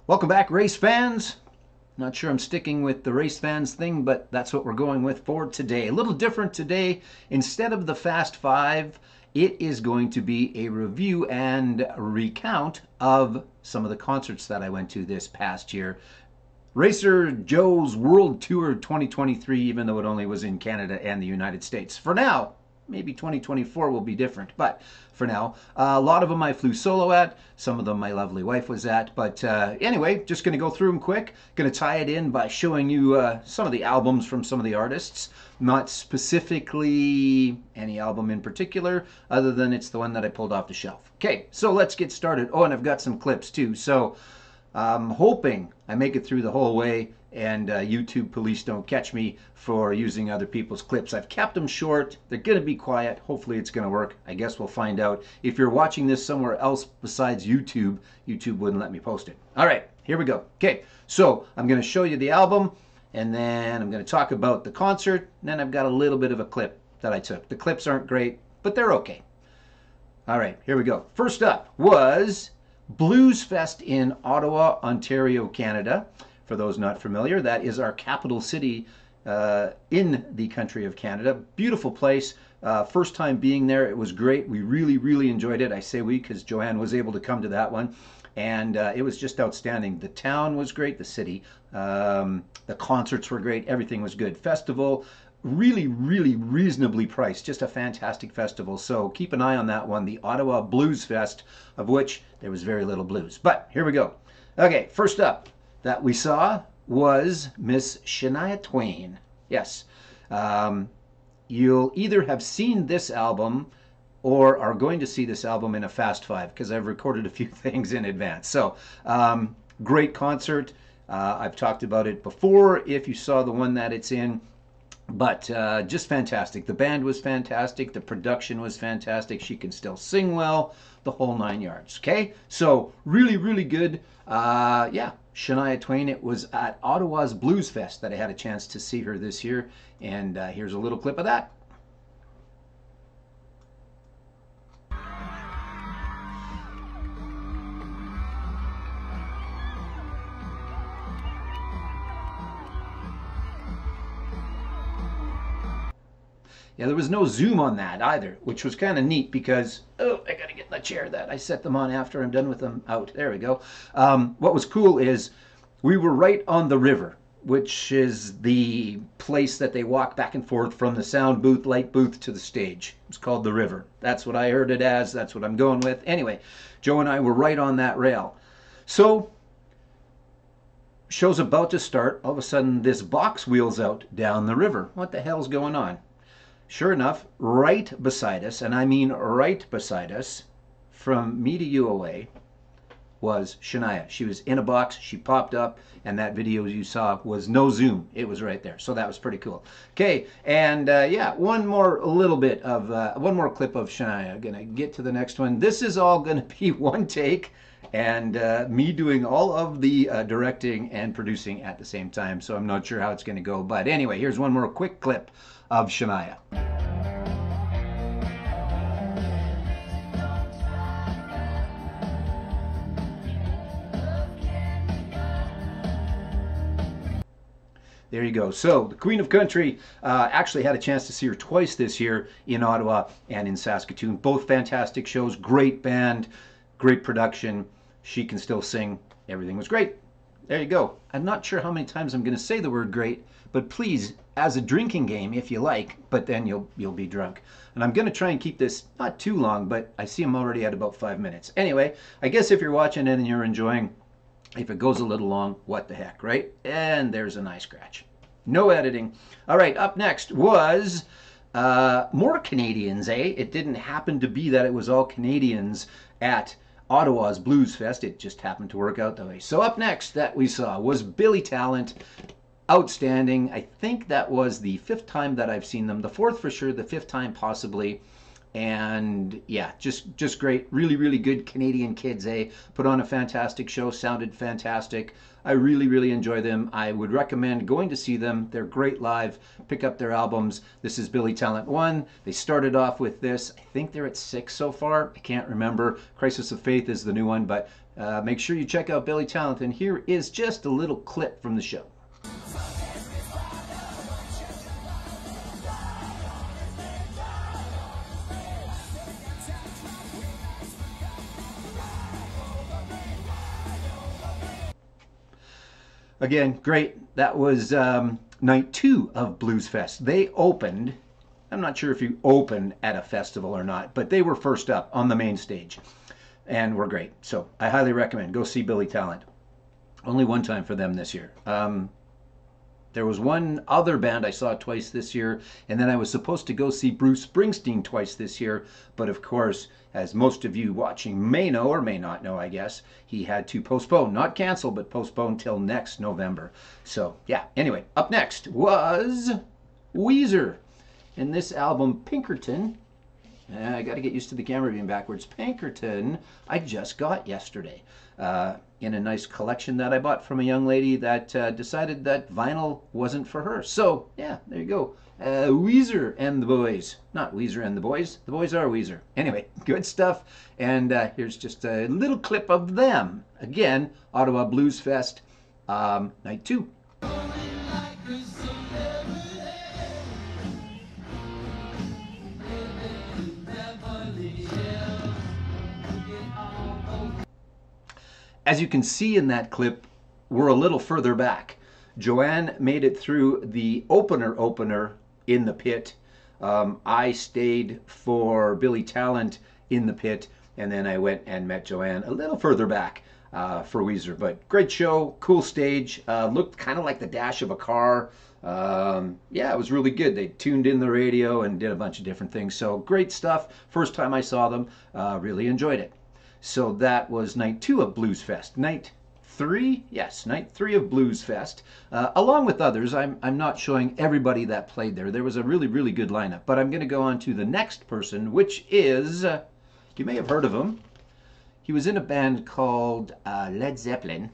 Welcome back, race fans. Not sure I'm sticking with the race fans thing, but that's what we're going with for today. A little different today. Instead of the Fast Five, it is going to be a review and recount of some of the concerts that I went to this past year. Racer Joe's World Tour 2023, even though it only was in Canada and the United States. For now, maybe 2024 will be different, but for now, a lot of them I flew solo at, some of them my lovely wife was at, but anyway, just going to go through them quick. Going to tie it in by showing you some of the albums from some of the artists, not specifically any album in particular, other than it's the one that I pulled off the shelf. Okay, so let's get started. Oh, and I've got some clips too, so I'm hoping I make it through the whole way and YouTube police don't catch me for using other people's clips. I've kept them short. They're going to be quiet. Hopefully it's going to work. I guess we'll find out. If you're watching this somewhere else besides YouTube, YouTube wouldn't let me post it. All right, here we go. Okay, so I'm going to show you the album, and then I'm going to talk about the concert, and then I've got a little bit of a clip that I took. The clips aren't great, but they're okay. All right, here we go. First up was Blues Fest in Ottawa, Ontario, Canada. For those not familiar, that is our capital city in the country of Canada. Beautiful place. First time being there, it was great. We really enjoyed it. I say we because Joanne was able to come to that one. And it was just outstanding. The town was great, the city. The concerts were great. Everything was good. Festival, really reasonably priced. Just a fantastic festival. So keep an eye on that one, the Ottawa Blues Fest, of which there was very little blues. But here we go. Okay, first up that we saw was Miss Shania Twain. Yes. You'll either have seen this album or are going to see this album in a Fast Five because I've recorded a few things in advance. So great concert. I've talked about it before if you saw the one that it's in. But just fantastic. The band was fantastic. The production was fantastic. She can still sing well. The whole 9 yards. Okay? So really good. Yeah, Shania Twain. It was at Ottawa's Blues Fest that I had a chance to see her this year. And here's a little clip of that. Yeah, there was no zoom on that either, which was kind of neat because, oh, I got to get in the chair that I set them on after I'm done with them out. There we go. What was cool is we were right on the river, which is the place that they walk back and forth from the sound booth, light booth to the stage. It's called the river. That's what I heard it as. That's what I'm going with. Anyway, Joe and I were right on that rail. So, show's about to start. All of a sudden, this box wheels out down the river. What the hell's going on? Sure enough, right beside us, and I mean right beside us, from me to you away, was Shania. She was in a box, she popped up, and that video you saw was no zoom. It was right there. So that was pretty cool. Okay, and yeah, one more clip of Shania. Gonna get to the next one. This is all gonna be one take, and me doing all of the directing and producing at the same time. So I'm not sure how it's gonna go. But anyway, here's one more quick clip of Shania. There you go. So the Queen of Country actually had a chance to see her twice this year in Ottawa and in Saskatoon. Both fantastic shows, great band, great production. She can still sing. Everything was great. There you go. I'm not sure how many times I'm going to say the word great, but please, as a drinking game, if you like, but then you'll be drunk. And I'm going to try and keep this not too long, but I see I'm already at about 5 minutes. Anyway, I guess if you're watching it and you're enjoying, if it goes a little long, what the heck, right? And there's an eye scratch. No editing. All right, up next was more Canadians, eh? It didn't happen to be that it was all Canadians at Ottawa's Blues Fest. It just happened to work out that way. So up next that we saw was Billy Talent. Outstanding. I think that was the 5th time that I've seen them. The 4th for sure, the 5th time possibly. And yeah, just great. Really good Canadian kids, eh? Put on a fantastic show, sounded fantastic. I really enjoy them. I would recommend going to see them. They're great live. Pick up their albums. This is Billy Talent 1. They started off with this. I think they're at 6 so far. I can't remember. Crisis of Faith is the new one, but Make sure you check out Billy Talent, and here is just a little clip from the show. Again, great. That was night 2 of Blues Fest. They opened, I'm not sure if you open at a festival or not, but they were first up on the main stage and were great. So I highly recommend. Go see Billy Talent. Only one time for them this year. There was one other band I saw twice this year, and then I was supposed to go see Bruce Springsteen twice this year, but of course, as most of you watching may know, or may not know, I guess, he had to postpone, not cancel, but postpone till next November. So yeah, anyway, up next was Weezer. And this album, Pinkerton, I got to get used to the camera being backwards. Pinkerton, I just got yesterday in a nice collection that I bought from a young lady that decided that vinyl wasn't for her. So, yeah, there you go. Weezer and the Boys. Not Weezer and the Boys. The Boys are Weezer. Anyway, good stuff. And here's just a little clip of them. Again, Ottawa Blues Fest, night 2. As you can see in that clip, we're a little further back. Joanne made it through the opener in the pit. I stayed for Billy Talent in the pit, and then I went and met Joanne a little further back for Weezer. But great show, cool stage, looked kind of like the dash of a car. Yeah, it was really good. They tuned in the radio and did a bunch of different things. So great stuff. First time I saw them, really enjoyed it. So that was night 2 of Blues Fest. Night 3? Yes, night 3 of Blues Fest. Along with others, I'm not showing everybody that played there. There was a really, really good lineup. But I'm going to go on to the next person, which is, you may have heard of him. He was in a band called Led Zeppelin.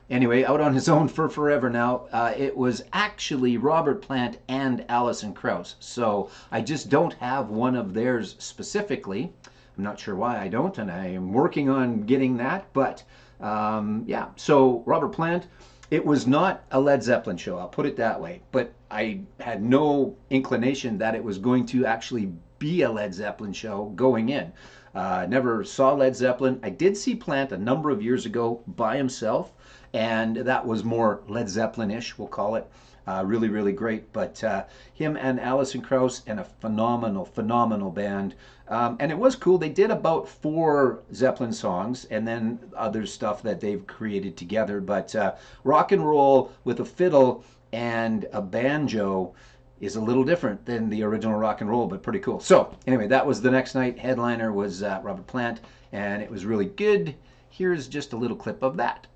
Anyway, out on his own for forever now. It was actually Robert Plant and Alison Krauss. So I just don't have one of theirs specifically. I'm not sure why I don't, and I am working on getting that, but yeah. So Robert Plant, it was not a Led Zeppelin show, I'll put it that way, but I had no inclination that it was going to actually be a Led Zeppelin show going in. Never saw Led Zeppelin. I did see Plant a number of years ago by himself, and that was more Led Zeppelin-ish, we'll call it. Really, really great. But him and Alison Krauss, and a phenomenal band. And it was cool. They did about 4 Zeppelin songs and then other stuff that they've created together. But rock and roll with a fiddle and a banjo is a little different than the original rock and roll, but pretty cool. So anyway, that was the next night. Headliner was Robert Plant, and it was really good. Here's just a little clip of that.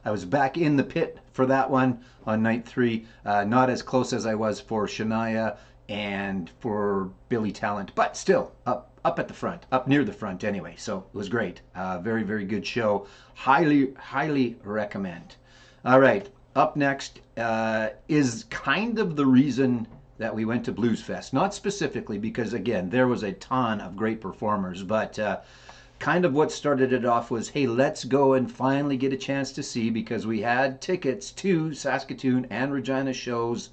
I was back in the pit for that one on night 3. Not as close as I was for Shania and for Billy Talent, but still up at the front, up near the front anyway. So it was great. Very, very good show. Highly recommend. All right, up next is kind of the reason that we went to Blues Fest. Not specifically because, again, there was a ton of great performers, but kind of what started it off was, hey, let's go and finally get a chance to see, because we had tickets to Saskatoon and Regina shows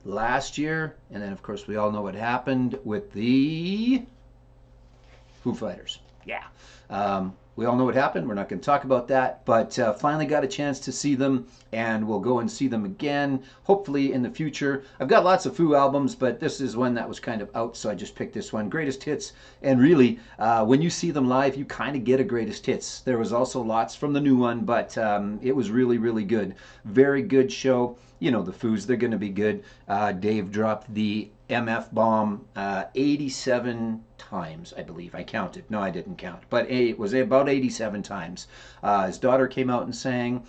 last year, and then of course we all know what happened with the Foo Fighters. Yeah. We all know what happened. We're not going to talk about that, but finally got a chance to see them, and we'll go and see them again, hopefully in the future. I've got lots of Foo albums, but this is one that was kind of out, so I just picked this one. Greatest hits, and really, when you see them live, you kind of get a greatest hits. There was also lots from the new one, but it was really, really good. Very good show. You know the Foos, they're going to be good. Dave dropped the MF bomb 87 times, I believe. I counted. No, I didn't count. But it was about 87 times. His daughter came out and sang.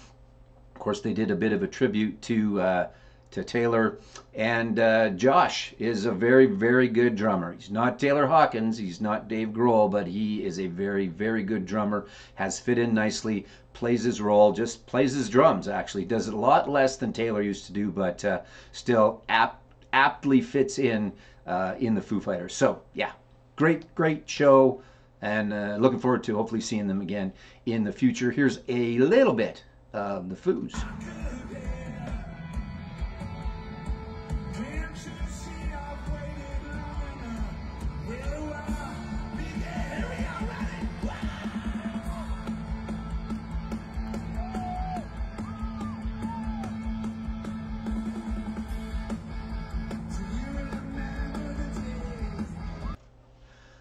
Of course, they did a bit of a tribute to to Taylor. And Josh is a very, very good drummer. He's not Taylor Hawkins, he's not Dave Grohl, but he is a very, very good drummer. Has fit in nicely, plays his role, just plays his drums actually. Does it a lot less than Taylor used to do, but still aptly fits in the Foo Fighters. So yeah, great show, and looking forward to hopefully seeing them again in the future. Here's a little bit of the Foos.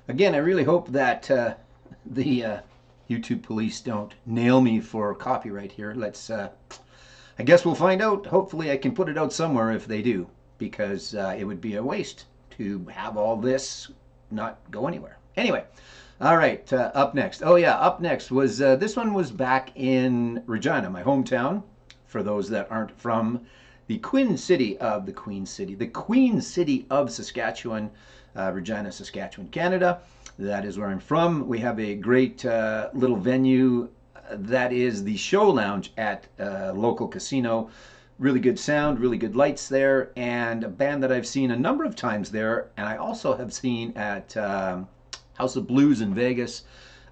Again, I really hope that the YouTube police don't nail me for copyright here. Let's, I guess we'll find out. Hopefully I can put it out somewhere if they do, because it would be a waste to have all this not go anywhere. Anyway, all right, up next. Oh yeah, up next was, this one was back in Regina, my hometown, for those that aren't from the Queen City of Saskatchewan, Regina, Saskatchewan, Canada. That is where I'm from. We have a great little venue that is the Show Lounge at a local casino. Really good sound, really good lights there, and a band that I've seen a number of times there, and I also have seen at House of Blues in Vegas.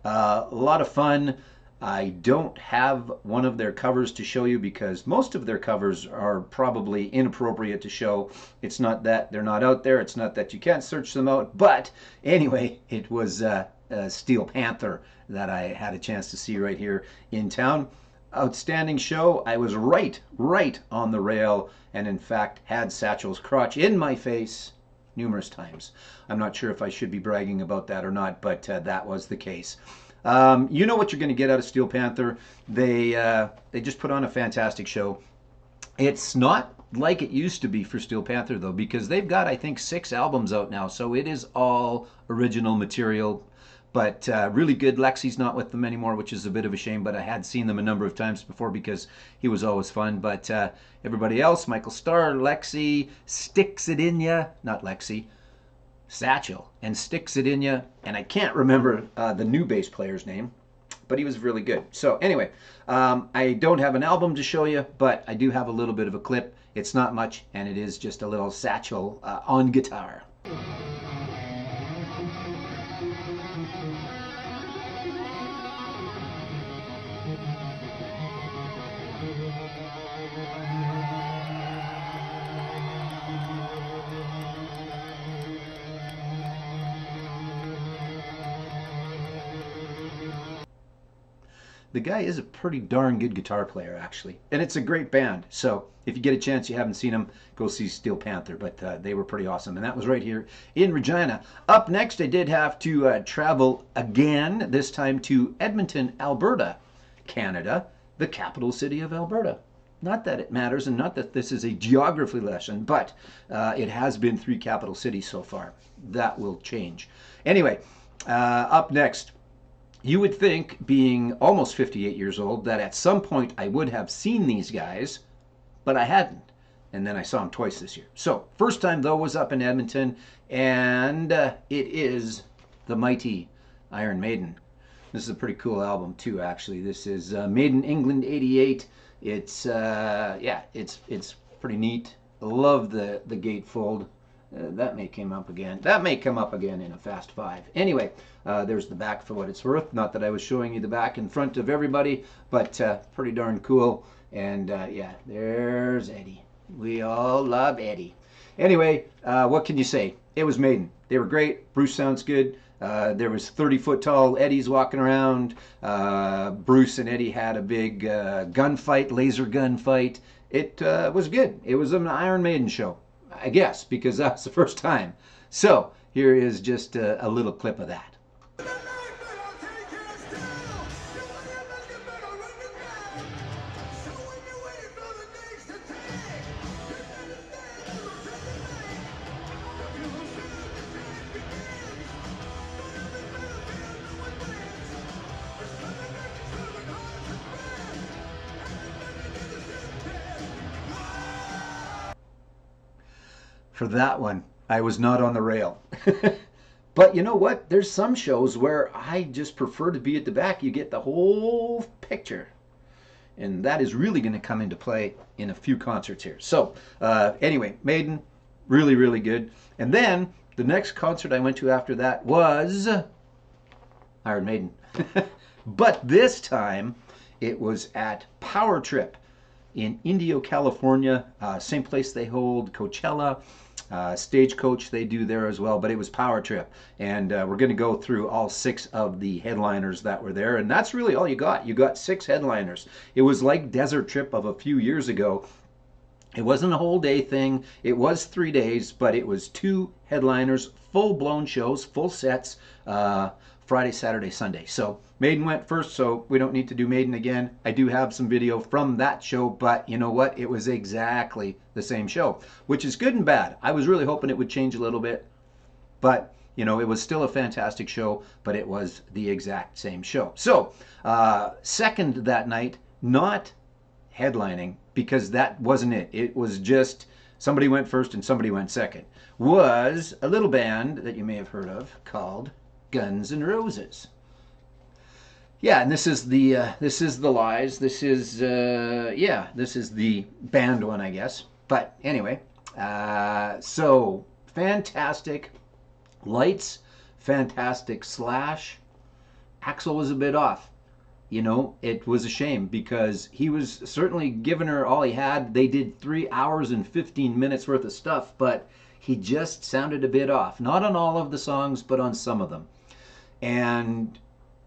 A lot of fun. I don't have one of their covers to show you because most of their covers are probably inappropriate to show. It's not that they're not out there. It's not that you can't search them out. But anyway, it was Steel Panther that I had a chance to see right here in town. Outstanding show. I was right on the rail, and in fact had Satchel's crotch in my face numerous times. I'm not sure if I should be bragging about that or not, but that was the case. You know what you're going to get out of Steel Panther. They just put on a fantastic show. It's not like it used to be for Steel Panther though, because they've got, I think, 6 albums out now, so it is all original material. But really good. Lexi's not with them anymore, which is a bit of a shame, but I had seen them a number of times before because he was always fun. But everybody else, Michael Starr, Lexi, Sticks It In Ya, not Lexi, Satchel, and Sticks It In Ya, and I can't remember the new bass player's name, but he was really good. So anyway, I don't have an album to show you, but I do have a little bit of a clip. It's not much, and it is just a little Satchel on guitar. The guy is a pretty darn good guitar player, actually. And it's a great band. So if you get a chance, you haven't seen them, go see Steel Panther. But they were pretty awesome. And that was right here in Regina. Up next, I did have to travel again, this time to Edmonton, Alberta, Canada, the capital city of Alberta. Not that it matters, and not that this is a geography lesson, but it has been 3 capital cities so far. That will change. Anyway, up next, you would think, being almost 58 years old, that at some point I would have seen these guys, but I hadn't. And then I saw them twice this year. So, first time, though, was up in Edmonton, and it is the mighty Iron Maiden. This is a pretty cool album, too, actually. This is Made in England, 88. It's, yeah, it's pretty neat. Love the gatefold. That may come up again. That may come up again in a Fast 5. Anyway, there's the back for what it's worth. Not that I was showing you the back in front of everybody, but pretty darn cool. And yeah, there's Eddie. We all love Eddie. Anyway, what can you say? It was Maiden. They were great. Bruce sounds good. There was 30-foot tall Eddies walking around. Bruce and Eddie had a big gunfight, laser gun fight. It was good. It was an Iron Maiden show, I guess, because that was the first time. So here is just a little clip of that. for that one, I was not on the rail. But you know what? There's some shows where I just prefer to be at the back. You get the whole picture. And that is really going to come into play in a few concerts here. So anyway, Maiden, really, really good. And then the next concert I went to after that was Iron Maiden. But this time it was at Power Trip in Indio, California. Same place they hold Coachella. Stagecoach they do there as well, but it was Power Trip, and we're going to go through all 6 of the headliners that were there, and that's really all you got. You got 6 headliners. It was like Desert Trip of a few years ago. It wasn't a whole day thing. It was 3 days, but it was 2 headliners, full-blown shows, full sets, Friday, Saturday, Sunday. So Maiden went first, so we don't need to do Maiden again. I do have some video from that show, but you know what? It was exactly the same show, which is good and bad. I was really hoping it would change a little bit, but you know, it was still a fantastic show, but it was the exact same show. So second that night, not headlining, because that wasn't it. It was just somebody went first and somebody went second, was a little band that you may have heard of called Guns N' Roses. Yeah, and this is the Lies. This is yeah, this is the band one, I guess. But anyway, so fantastic lights, fantastic Slash. Axl was a bit off. You know, it was a shame because he was certainly giving her all he had. They did 3 hours and 15 minutes worth of stuff, but he just sounded a bit off. Not on all of the songs, but on some of them. And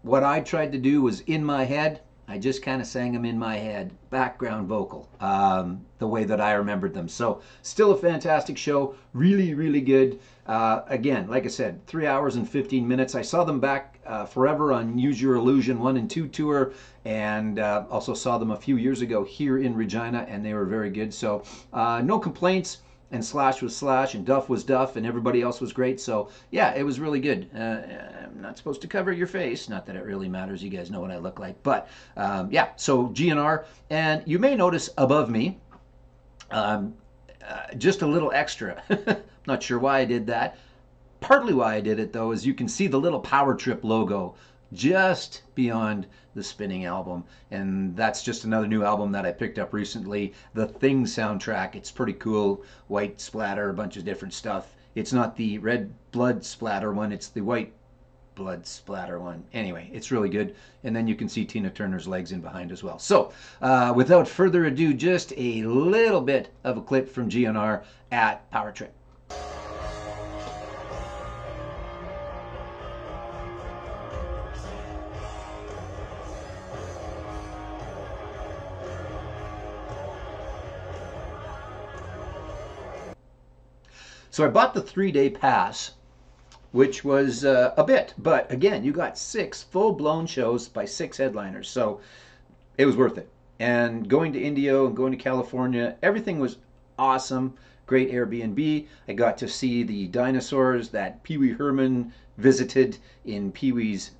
what I tried to do was in my head, I just kind of sang them in my head, background vocal, the way that I remembered them. So still a fantastic show, really, really good. Again, like I said, 3 hours and 15 minutes. I saw them back forever on Use Your Illusion 1 and 2 tour, and also saw them a few years ago here in Regina, and they were very good. So no complaints. And Slash was Slash, and Duff was Duff, and everybody else was great. So yeah, it was really good. I'm not supposed to cover your face, not that it really matters. You guys know what I look like, but yeah. So GNR, and you may notice above me, just a little extra. Not sure why I did that. Partly why I did it though is you can see the little Power Trip logo just beyond the Spinning album, and that's just another new album that I picked up recently, the Thing soundtrack. It's pretty cool, white splatter, a bunch of different stuff. It's not the red blood splatter one, it's the white blood splatter one. Anyway, it's really good, and then you can see Tina Turner's legs in behind as well. So without further ado, just a little bit of a clip from GNR at Power Trip. So I bought the 3-day pass, which was a bit, but again, you got 6 full-blown shows by 6 headliners, so it was worth it. And going to Indio and going to California, everything was awesome. Great Airbnb. I got to see the dinosaurs that Pee Wee Herman visited in Pee Wee's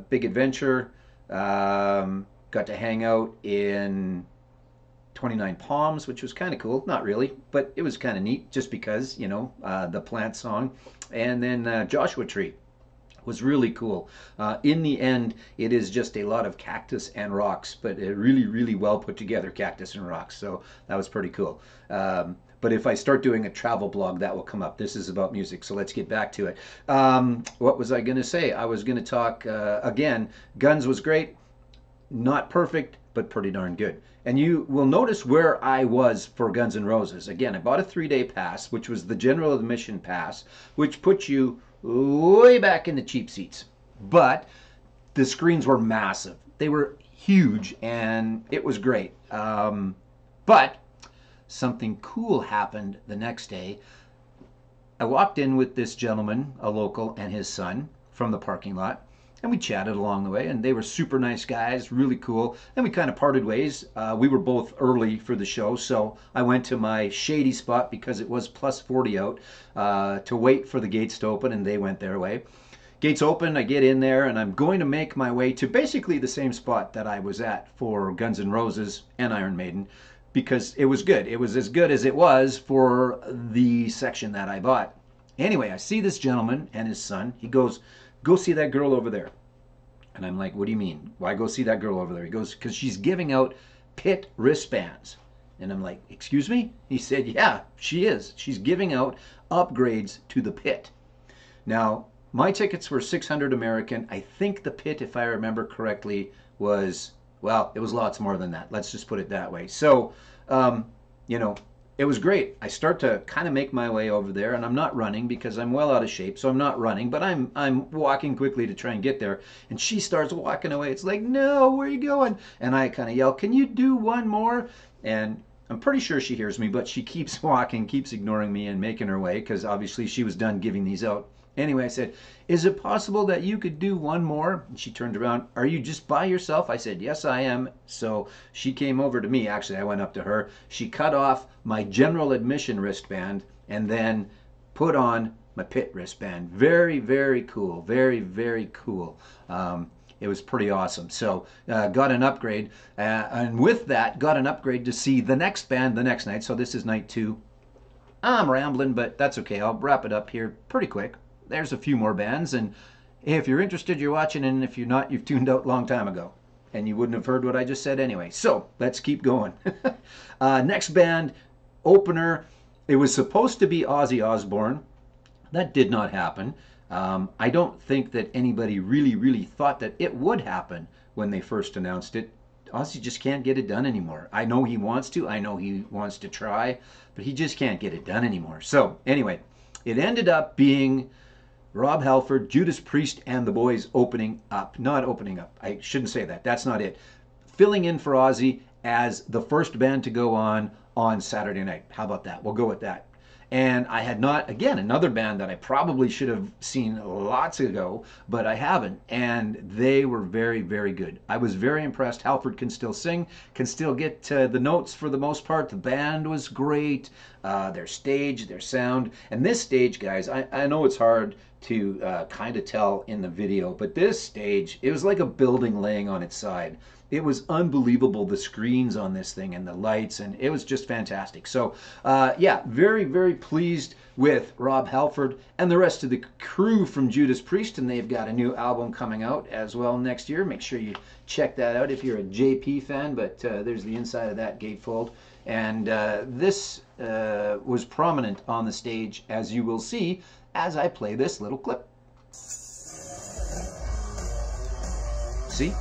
Big Adventure. Got to hang out in 29 Palms, which was kind of cool. Not really, but it was kind of neat just because, you know, the plant song. And then Joshua Tree was really cool. In the end, it is just a lot of cactus and rocks, but a really, really well put together cactus and rocks. So that was pretty cool. But if I start doing a travel blog, that will come up. This is about music, so let's get back to it. What was I going to say? I was going to talk, again, Guns was great. Not perfect, but pretty darn good. And you will notice where I was for Guns N' Roses. Again, I bought a 3-day pass, which was the general admission pass, which puts you way back in the cheap seats. But the screens were massive. They were huge, and it was great. But something cool happened the next day. I walked in with this gentleman, a local, and his son from the parking lot. And we chatted along the way, and they were super nice guys, really cool. And we kind of parted ways. We were both early for the show, so I went to my shady spot because it was plus 40 out to wait for the gates to open, and they went their way. Gates open, I get in there, and I'm going to make my way to basically the same spot that I was at for Guns N' Roses and Iron Maiden. because it was good. It was as good as it was for the section that I bought. Anyway, I see this gentleman and his son. He goes, "Go see that girl over there." And I'm like, "What do you mean? Why go see that girl over there?" He goes, "Because she's giving out pit wristbands." And I'm like, "Excuse me?" He said, "Yeah, she is. She's giving out upgrades to the pit." Now, my tickets were 600 American. I think the pit, if I remember correctly, was, well, it was lots more than that. Let's just put it that way. So, you know, it was great. I start to kind of make my way over there, and I'm not running because I'm well out of shape, so I'm not running, but I'm walking quickly to try and get there. And she starts walking away. It's like, "No, where are you going?" And I kind of yell, "Can you do one more?" And I'm pretty sure she hears me, but she keeps walking, keeps ignoring me and making her way because obviously she was done giving these out. Anyway, I said, "Is it possible that you could do one more?" And she turned around. "Are you just by yourself?" I said, "Yes, I am." So she came over to me. Actually, I went up to her. She cut off my general admission wristband and then put on my pit wristband. Very, very cool. Very, very cool. It was pretty awesome. So got an upgrade. And with that, got an upgrade to see the next band the next night. So this is night 2. I'm rambling, but that's okay. I'll wrap it up here pretty quick. There's a few more bands, and if you're interested, you're watching, and if you're not, you've tuned out a long time ago, and you wouldn't have heard what I just said anyway. So let's keep going. Next band, opener. It was supposed to be Ozzy Osbourne. That did not happen. I don't think that anybody really thought that it would happen when they first announced it. Ozzy just can't get it done anymore. I know he wants to. I know he wants to try, but he just can't get it done anymore. So anyway, it ended up being Rob Halford, Judas Priest, and the Boys opening up. Not opening up. I shouldn't say that. That's not it. Filling in for Ozzy as the first band to go on Saturday night. How about that? We'll go with that. And I had not, again, another band that I probably should have seen lots ago, but I haven't. And they were very good. I was very impressed. Halford can still sing, can still get the notes for the most part. The band was great. Their stage, their sound. And this stage, guys, I know it's hard to kind of tell in the video, but this stage, it was like a building laying on its side. It was unbelievable, the screens on this thing and the lights, and it was just fantastic. So yeah, very pleased with Rob Halford and the rest of the crew from Judas Priest, and they've got a new album coming out as well next year. Make sure you check that out if you're a JP fan, but there's the inside of that gatefold. And this was prominent on the stage, as you will see as I play this little clip. See?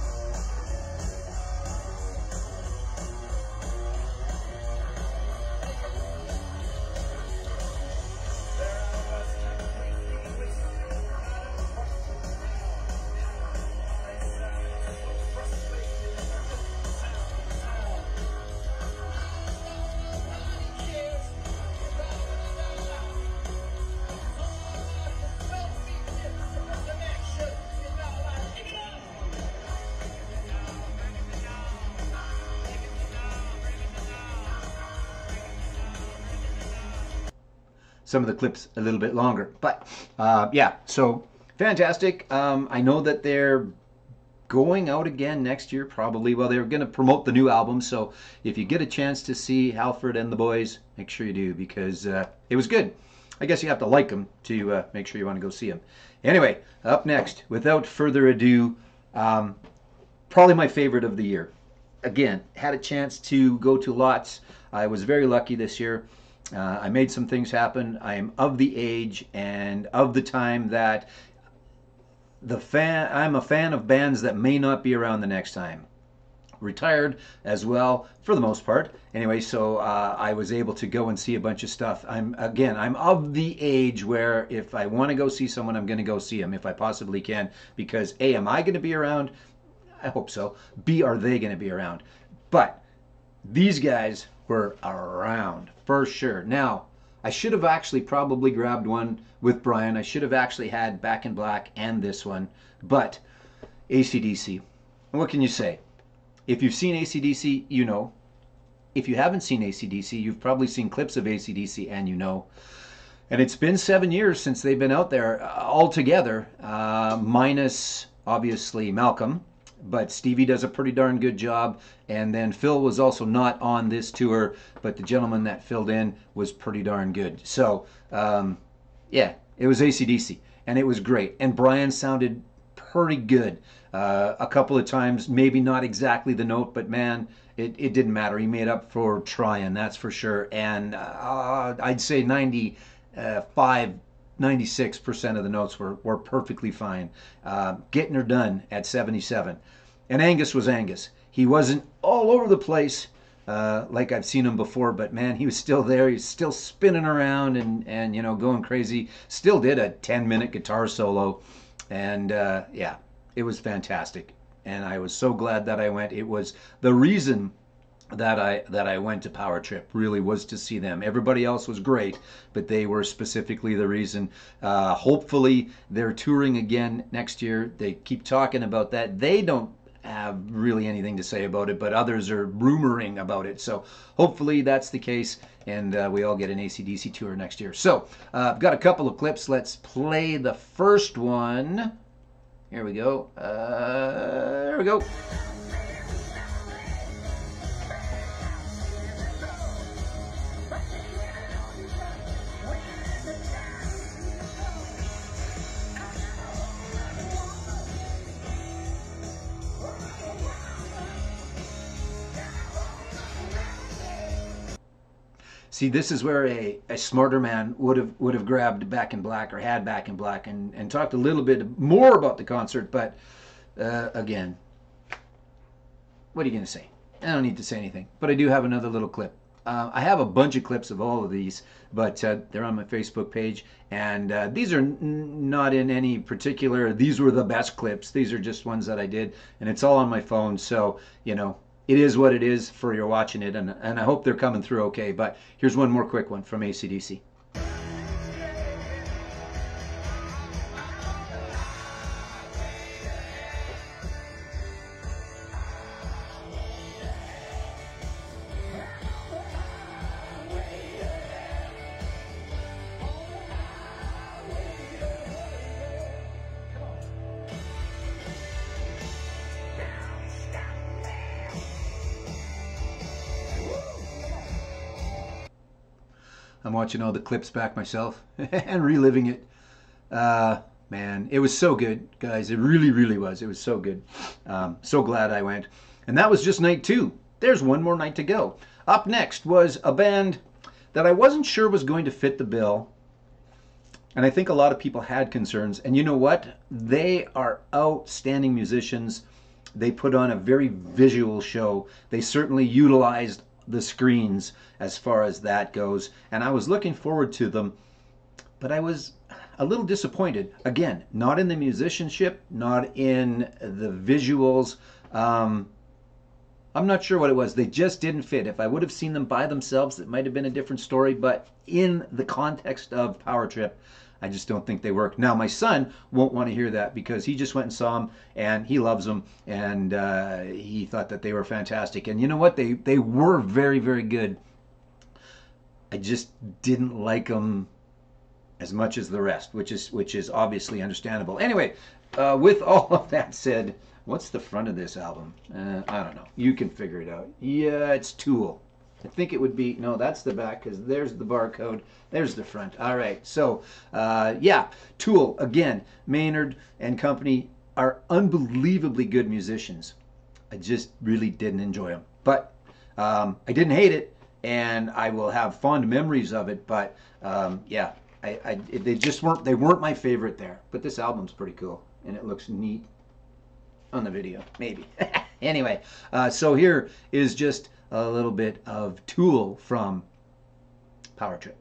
Some of the clips a little bit longer, but yeah, so fantastic. I know that they're going out again next year, probably. Well, they're going to promote the new album, so if you get a chance to see Halford and the Boys, make sure you do, because it was good. I guess you have to like them to make sure you want to go see them. Anyway, up next, without further ado, probably my favorite of the year. Again, had a chance to go to lots. I was very lucky this year. I made some things happen. I am of the age and of the time that I'm a fan of bands that may not be around the next time. Retired as well, for the most part. Anyway, so I was able to go and see a bunch of stuff. I'm of the age where if I want to go see someone, I'm going to go see them if I possibly can. Because A, am I going to be around? I hope so. B, are they going to be around? But these guys were around for sure. Now, I should have actually probably grabbed one with Brian. I should have actually had Back in Black and this one, but AC/DC. What can you say? If you've seen AC/DC, you know. If you haven't seen AC/DC, you've probably seen clips of AC/DC and you know. And it's been 7 years since they've been out there all together, minus obviously Malcolm. but Stevie does a pretty darn good job. And then Phil was also not on this tour, but the gentleman that filled in was pretty darn good. So, yeah, it was AC/DC, and it was great. And Brian sounded pretty good. A couple of times, maybe not exactly the note, but man, it didn't matter. He made up for trying, that's for sure. And I'd say 96% of the notes were perfectly fine. Getting her done at 77. And Angus was Angus. He wasn't all over the place like I've seen him before, but man, he was still there. He was still spinning around and you know, going crazy. Still did a 10-minute guitar solo. And yeah, it was fantastic. And I was so glad that I went. It was the reason that I went to Power Trip, really was to see them. Everybody else was great, but they were specifically the reason. Hopefully they're touring again next year. They keep talking about that. They don't have really anything to say about it, but others are rumoring about it. So hopefully that's the case, and we all get an AC/DC tour next year. So I've got a couple of clips. Let's play the first one. Here we go. There we go. See, this is where a smarter man would have grabbed Back in Black, or had Back in Black, and talked a little bit more about the concert. But again, what are you going to say? I don't need to say anything. But I do have another little clip. I have a bunch of clips of all of these, but they're on my Facebook page. And these are not in any particular, these were the best clips. These are just ones that I did. And it's all on my phone. So, you know, it is what it is for you're watching it, and I hope they're coming through okay. But here's one more quick one from AC/DC. I'm watching all the clips back myself and reliving it. Man, it was so good, guys. It really, really was. It was so good. So glad I went. And that was just night 2. There's one more night to go. Up next was a band that I wasn't sure was going to fit the bill. And I think a lot of people had concerns. And you know what? They are outstanding musicians. They put on a very visual show. They certainly utilized the screens as far as that goes, and I was looking forward to them, but I was a little disappointed. Again, not in the musicianship, not in the visuals. I'm not sure what it was. They just didn't fit. If I would have seen them by themselves, it might have been a different story, but in the context of Power Trip, I just don't think they work. Now, my son won't want to hear that because he just went and saw them, and he loves them, and he thought that they were fantastic. And you know what? They were very, very good. I just didn't like them as much as the rest, which is obviously understandable. Anyway, with all of that said, what's the front of this album? I don't know. You can figure it out. Yeah, it's Tool. I think it would be, no, that's the back, because there's the barcode, there's the front. All right, so yeah, Tool, again, Maynard and company are unbelievably good musicians. I just really didn't enjoy them, but I didn't hate it, and I will have fond memories of it. But yeah, they weren't my favorite there. But this album's pretty cool, and it looks neat on the video, maybe. Anyway, so here is just a little bit of Tool from Power Trip.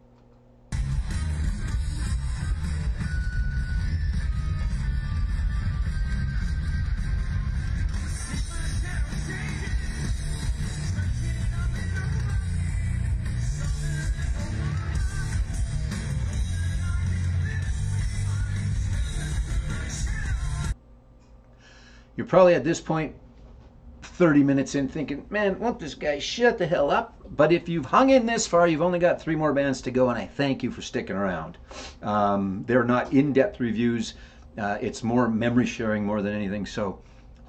You're probably at this point 30 minutes in thinking, man, won't this guy shut the hell up? But if you've hung in this far, you've only got 3 more bands to go, and I thank you for sticking around. They're not in-depth reviews. It's more memory sharing more than anything. So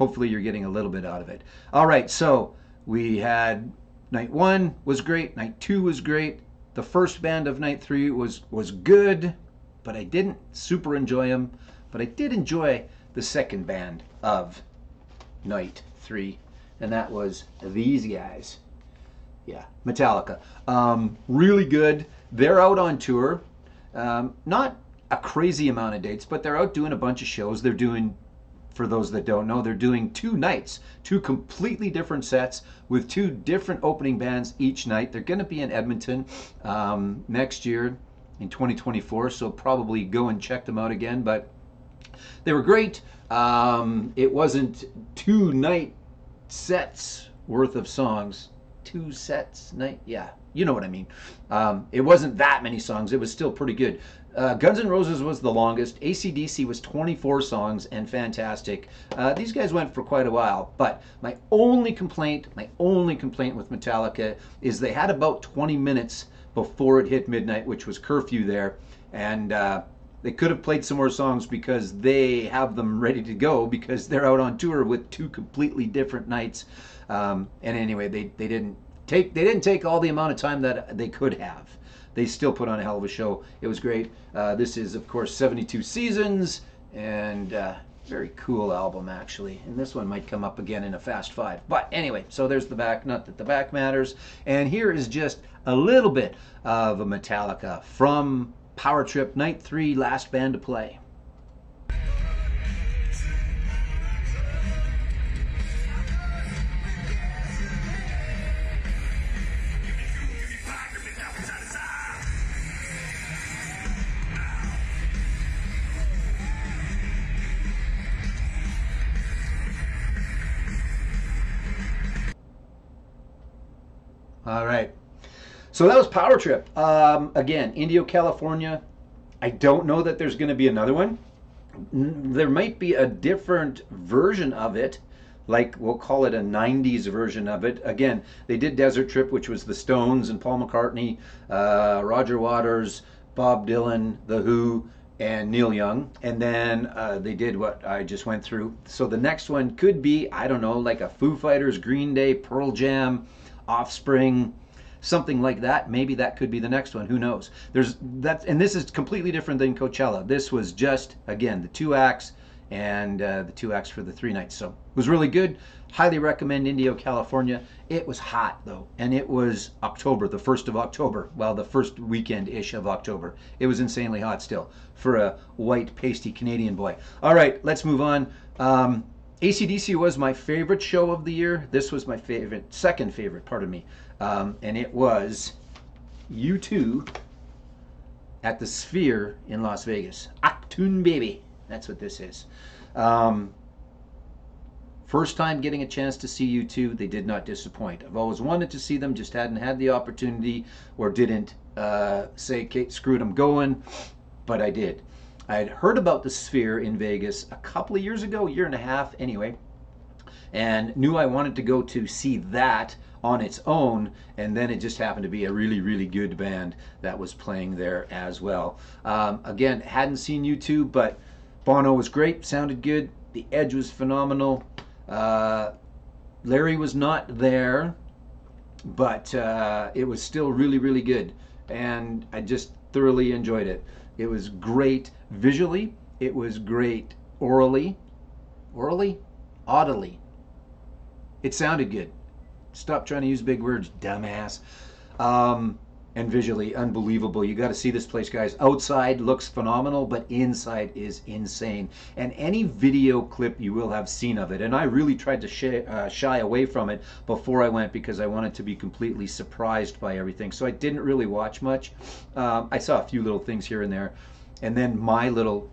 hopefully you're getting a little bit out of it. All right, so we had night 1 was great, night 2 was great. The first band of night 3 was good, but I didn't super enjoy them. But I did enjoy the second band of night 3, and that was these guys. Yeah, Metallica. Really good. They're out on tour. Not a crazy amount of dates, but they're out doing a bunch of shows. They're doing, for those that don't know, they're doing 2 nights, 2 completely different sets with 2 different opening bands each night. They're going to be in Edmonton next year in 2024, so probably go and check them out again. But they were great. It wasn't 2 night sets worth of songs. 2 sets night, yeah, you know what I mean. It wasn't that many songs. It was still pretty good. Guns N' Roses was the longest. AC/DC was 24 songs and fantastic. These guys went for quite a while, but my only complaint with Metallica is they had about 20 minutes before it hit midnight, which was curfew there, and they could have played some more songs because they have them ready to go because they're out on tour with 2 completely different nights. And anyway, they didn't take all the amount of time that they could have. They still put on a hell of a show. It was great. This is, of course, 72 Seasons, and very cool album, actually. And this one might come up again in a Fast 5. But anyway, so there's the back. Not that the back matters. And here is just a little bit of a Metallica from Power Trip Night 3, last band to play. All right. So that was Power Trip. Again, Indio, California. I don't know that there's going to be another one. There might be a different version of it, like we'll call it a 90s version of it. Again, they did Desert Trip, which was the Stones and Paul McCartney, Roger Waters, Bob Dylan, The Who, and Neil Young. And then they did what I just went through. So the next one could be, I don't know, like a Foo Fighters, Green Day, Pearl Jam, Offspring, something like that. Maybe that could be the next one. Who knows? There's that, and this is completely different than Coachella. This was just, again, the 2 acts and the 2 acts for the 3 nights. So it was really good. Highly recommend Indio, California. It was hot though, and it was October, the 1st of October. Well, the first weekend-ish of October. It was insanely hot still for a white, pasty Canadian boy. All right, let's move on. AC/DC was my favorite show of the year. This was my second favorite, pardon me. And it was U2 at the Sphere in Las Vegas. Achtung Baby. That's what this is. First time getting a chance to see U2, they did not disappoint. I've always wanted to see them, just hadn't had the opportunity or didn't say, okay, screw it, I'm going, but I did. I had heard about the Sphere in Vegas a couple of years ago, 1.5 years anyway, and knew I wanted to go to see that on its own, and then it just happened to be a really, really good band that was playing there as well. Again, hadn't seen U2, but Bono was great, sounded good, the Edge was phenomenal. Larry was not there, but it was still really, really good, and I just thoroughly enjoyed it. It was great visually. It was great audibly. It sounded good. Stop trying to use big words, dumbass. And visually, unbelievable. You got to see this place, guys. Outside looks phenomenal, but inside is insane. And any video clip you will have seen of it. And I really tried to shy away from it before I went because I wanted to be completely surprised by everything. So I didn't really watch much. I saw a few little things here and there. And then my little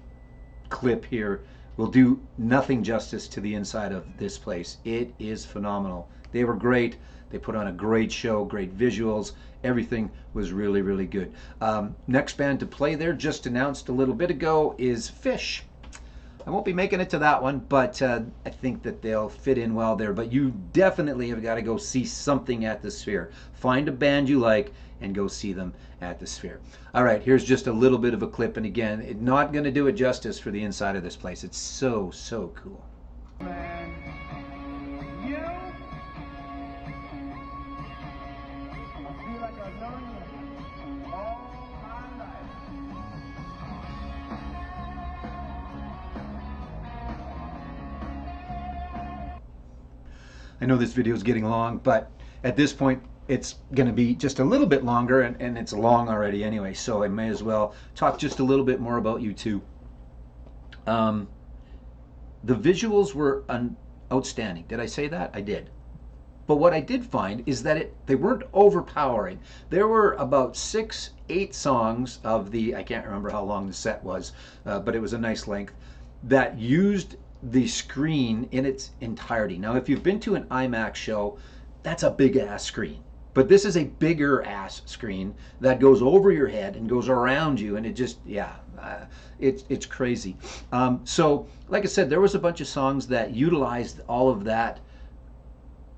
clip here will do nothing justice to the inside of this place. It is phenomenal. They were great. They put on a great show, great visuals. Everything was really, really good. Next band to play there, just announced a little bit ago, is Fish. I won't be making it to that one, but I think that they'll fit in well there. But you definitely have got to go see something at the Sphere. Find a band you like and go see them at the Sphere. All right, here's just a little bit of a clip. And again, it's not going to do it justice for the inside of this place. It's so, so cool. I know this video is getting long, but at this point, it's going to be just a little bit longer, and it's long already anyway, so I may as well talk just a little bit more about U2. The visuals were outstanding. Did I say that? I did. But what I did find is that they weren't overpowering. There were about 6, 8 songs of the, I can't remember how long the set was, but it was a nice length, that used the screen in its entirety. Now, if you've been to an IMAX show, that's a big ass screen. But this is a bigger ass screen that goes over your head and goes around you, and it just, yeah, it's crazy. So, like I said, there was a bunch of songs that utilized all of that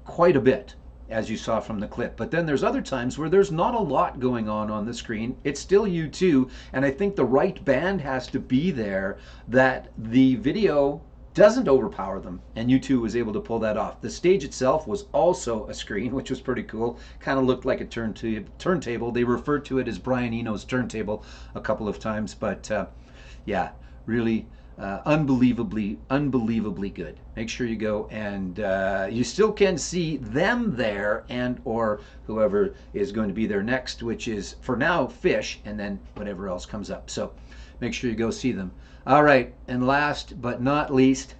quite a bit, as you saw from the clip. But then there's other times where there's not a lot going on the screen. It's still U2, and I think the right band has to be there that the video doesn't overpower them, and U2 was able to pull that off. The stage itself was also a screen, which was pretty cool. Kind of looked like a turntable. They referred to it as Brian Eno's turntable a couple of times, but yeah, really unbelievably good. Make sure you go, and you still can see them there, and or whoever is going to be there next, which is for now Fish, and then whatever else comes up. So make sure you go see them. All right, and last but not least,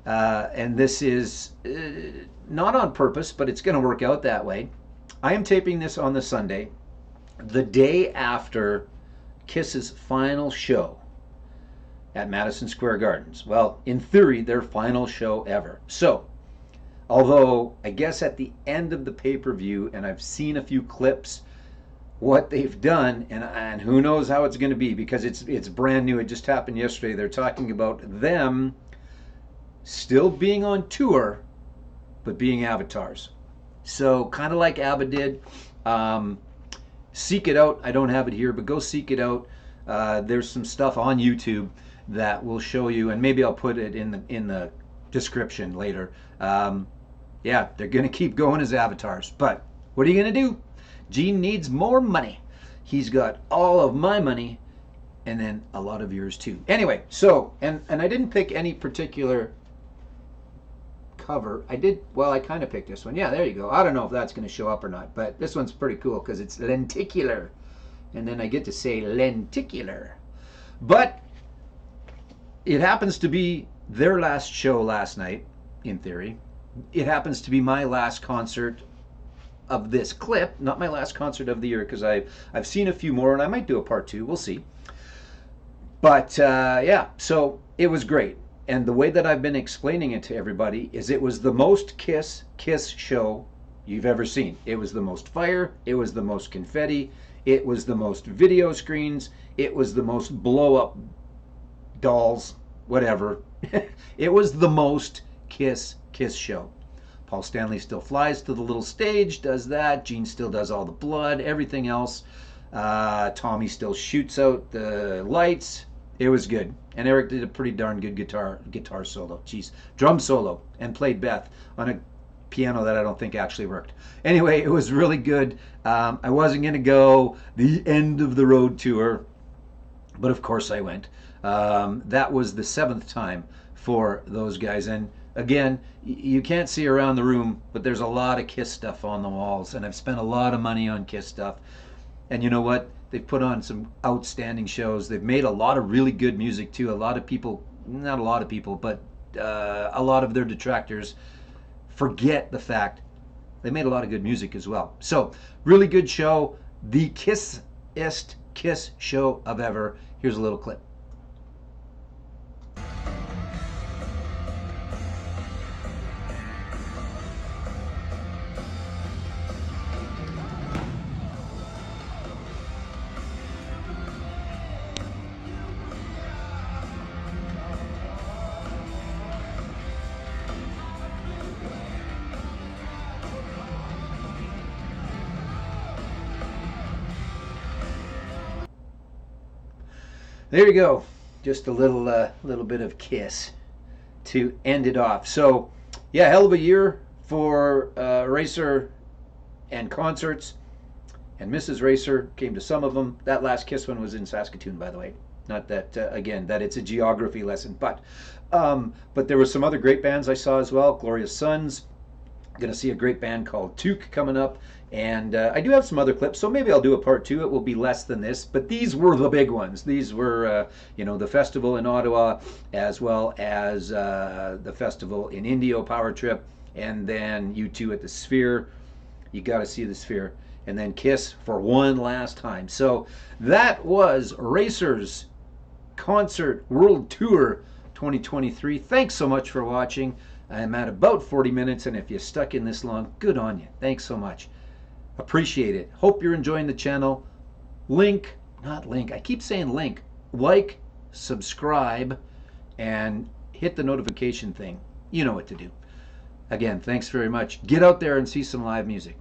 and this is not on purpose, but it's going to work out that way. I am taping this on the Sunday, the day after Kiss's final show at Madison Square Gardens. Well, in theory, their final show ever. So, although I guess at the end of the pay-per-view, and I've seen a few clips, what they've done, and who knows how it's going to be, because it's brand new. It just happened yesterday. They're talking about them still being on tour, but being avatars. So kind of like ABBA did. Seek it out. I don't have it here, but go seek it out. There's some stuff on YouTube that will show you, and maybe I'll put it in the description later. Yeah, they're going to keep going as avatars, but what are you going to do? Gene needs more money. He's got all of my money, and then a lot of yours too. Anyway, so, and I didn't pick any particular cover. I did, well, I kind of picked this one. Yeah, there you go. I don't know if that's going to show up or not, but this one's pretty cool because it's lenticular. And then I get to say lenticular. But it happens to be their last show last night, in theory. It happens to be my last concert of this clip, not my last concert of the year, because I've seen a few more, and I might do a part 2. We'll see. But yeah, so it was great. And the way that I've been explaining it to everybody is it was the most Kiss show you've ever seen. It was the most fire. It was the most confetti. It was the most video screens. It was the most blow-up dolls, whatever. It was the most Kiss show. Paul Stanley still flies to the little stage, does that. Gene still does all the blood, everything else. Tommy still shoots out the lights. It was good. And Eric did a pretty darn good guitar solo. Jeez, drum solo, and played Beth on a piano that I don't think actually worked. Anyway, it was really good. I wasn't going to go the end of the road tour, but of course I went. That was the 7th time for those guys. And again, you can't see around the room, but there's a lot of Kiss stuff on the walls, and I've spent a lot of money on Kiss stuff. And you know what? They've put on some outstanding shows. They've made a lot of really good music too. A lot of people, not a lot of people, but a lot of their detractors forget the fact they made a lot of good music as well. So, really good show. The Kiss-est Kiss show of ever. Here's a little clip. There you go. Just a little bit of Kiss to end it off. So, yeah, hell of a year for Racer and concerts. And Mrs. Racer came to some of them. That last Kiss one was in Saskatoon, by the way. Not that, again, that it's a geography lesson. But there were some other great bands I saw as well. Glorious Sons, Going to see a great band called Took coming up. And I do have some other clips, so maybe I'll do a part two. It will be less than this, but these were the big ones. These were, the festival in Ottawa, as well as the festival in Indio Power Trip, and then U2 at the Sphere. You got to see the Sphere, and then Kiss for one last time. So that was Racers Concert World Tour 2023. Thanks so much for watching. I'm at about 40 minutes, and if you stuck in this long, good on you. Thanks so much. Appreciate it. Hope you're enjoying the channel. I keep saying link. Like, subscribe, and hit the notification thing. You know what to do. Again, thanks very much. Get out there and see some live music.